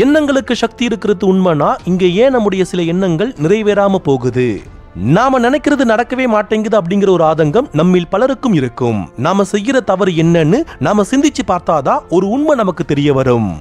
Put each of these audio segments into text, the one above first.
எண்ணங்களுக்கு சக்தி இருக்கிறது உண்மைனா இங்க ஏன் நம்முடைய சில எண்ணங்கள் நிறைவேறாம போகுது? நாம நினைக்கிறது நடக்கவே மாட்டேங்குது அப்படிங்கிற ஒரு ஆதங்கம் நம்மில் பலருக்கும் இருக்கும். நாம செய்யற தவறு என்னன்னு நாம சிந்திச்சு பார்த்தாதான் ஒரு உண்மை நமக்கு தெரிய வரும்.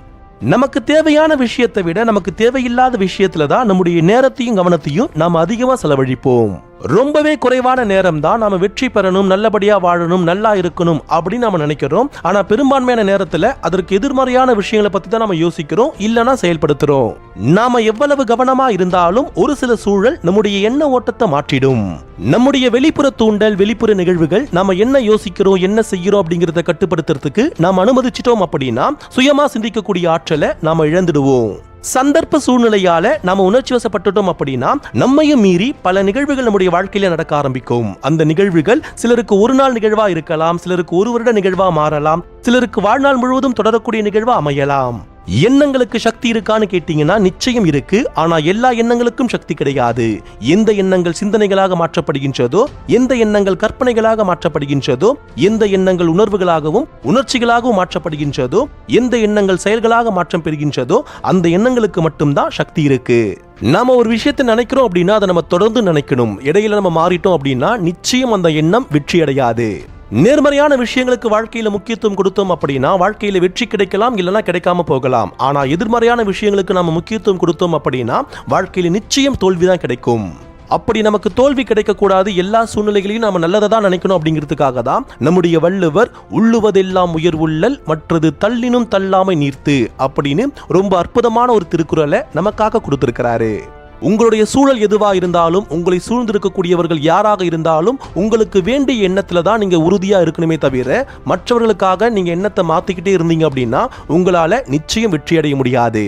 நமக்கு தேவையான விஷயத்தை விட நமக்கு தேவையில்லாத விஷயத்துல தான் நம்முடைய நேரத்தையும் கவனத்தையும் நாம அதிகமா செலவழிப்போம். ரொம்பவே குறைவான நேரம் தான் நாம வெற்றி பெறணும், நல்லபடியா வாழணும், நல்லா இருக்கணும் அப்படின்னு நாம நினைக்கிறோம். ஆனா பெரும்பான்மையான நேரத்துல அதற்கு எதிர்மறையான விஷயங்களை பத்தி தான் நாம யோசிக்கிறோம், இல்லனா செயல்படுத்துறோம். நாம எவ்வளவு கவனமா இருந்தாலும் ஒரு சில சூழல் நம்முடைய எண்ண ஓட்டத்தை மாற்றிடும். நம்முடைய வெளிப்புற தூண்டல், வெளிப்புற நிகழ்வுகள் நாம என்ன யோசிக்கிறோம், என்ன செய்யறோம் அப்படிங்கறத கட்டுப்படுத்துறதுக்கு நாம அனுமதிச்சிட்டோம் அப்படின்னா சுயமா சிந்திக்கக்கூடிய ஆற்றலை நாம இழந்துடுவோம். சந்தர்ப்ப சூழ்நிலையால நாம உணர்ச்சி வசப்பட்டுட்டோம் அப்படின்னா நம்மையும் மீறி பல நிகழ்வுகள் நம்முடைய வாழ்க்கையில நடக்க ஆரம்பிக்கும். அந்த நிகழ்வுகள் சிலருக்கு ஒரு நாள் நிகழ்வா இருக்கலாம், சிலருக்கு ஒரு வருட நிகழ்வா மாறலாம், சிலருக்கு வாழ்நாள் முழுவதும் தொடரக்கூடிய நிகழ்வா அமையலாம். எண்ணங்களுக்கு சக்தி இருக்கான்னு கேட்டீங்கன்னா நிச்சயம் இருக்கு. ஆனா எல்லா எண்ணங்களுக்கும் சக்தி கிடையாது. எந்த எண்ணங்கள் சிந்தனைகளாக மாற்றப்படுகின்றதோ, எந்த எண்ணங்கள் கற்பனைகளாக மாற்றப்படுகின்றதோ, எந்த எண்ணங்கள் உணர்வுகளாகவும் உணர்ச்சிகளாகவும் மாற்றப்படுகின்றதோ, எந்த எண்ணங்கள் செயல்களாக மாற்றம் பெறுகின்றதோ அந்த எண்ணங்களுக்கு மட்டும்தான் சக்தி இருக்கு. நாம ஒரு விஷயத்தை நினைக்கிறோம் அப்படின்னா அதை நம்ம தொடர்ந்து நினைக்கணும். இடையில நம்ம மாறிட்டோம் அப்படின்னா நிச்சயம் அந்த எண்ணம் வெற்றி அடையாது. நேர்மறையான விஷயங்களுக்கு வாழ்க்கையில முக்கியத்துவம் கொடுத்தோம் அப்படின்னா வாழ்க்கையில வெற்றி கிடைக்கலாம், இல்லைன்னா கிடைக்காம போகலாம். ஆனா எதிர்மறையான விஷயங்களுக்கு நாம முக்கியத்துவம் கொடுத்தோம் அப்படின்னா வாழ்க்கையில நிச்சயம் தோல்விதான் கிடைக்கும். அப்படி நமக்கு தோல்வி கிடைக்க கூடாது, எல்லா சூழ்நிலைகளையும் நாம நல்லதை தான் நினைக்கணும் அப்படிங்கிறதுக்காக தான் நம்முடைய வள்ளுவர் உள்ளுவதெல்லாம் உயர்வுள்ளல் மற்றது தள்ளினும் தள்ளாமை நீர்த்து அப்படின்னு ரொம்ப அற்புதமான ஒரு திருக்குறளை நமக்காக கொடுத்திருக்கிறாரு. உங்களுடைய சூழல் எதுவா இருந்தாலும், உங்களை சூழ்ந்திருக்கக்கூடியவர்கள் யாராக இருந்தாலும் உங்களுக்கு வேண்டிய எண்ணத்துல தான் நீங்க உறுதியா இருக்கணுமே தவிர மற்றவர்களுக்காக நீங்க எண்ணத்தை மாத்திக்கிட்டே இருந்தீங்க அப்படின்னா உங்களால நிச்சயம் வெற்றி அடைய முடியாது.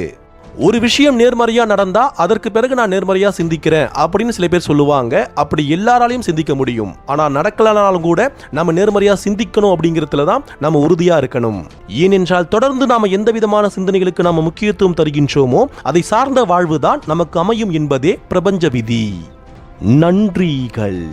ஒரு விஷயம் நேர்மறையா நடந்தா அதற்கு பிறகு நான் நேர்மறையா சிந்திக்கிறேன் அப்படின்னு சில பேர் சொல்லுவாங்க. அப்படி எல்லாராலையும் சிந்திக்க முடியும். ஆனா நடக்கலனாலும் கூட நம்ம நேர்மறையா சிந்திக்கணும் அப்படிங்கிறதுல தான் நம்ம உறுதியா இருக்கணும். ஏனென்றால் தொடர்ந்து நாம எந்த விதமான சிந்தனைகளுக்கு நாம முக்கியத்துவம் தருகின்றோமோ அதை சார்ந்த வாழ்வுதான் நமக்கு அமையும் என்பதே பிரபஞ்ச விதி. நன்றிகள்.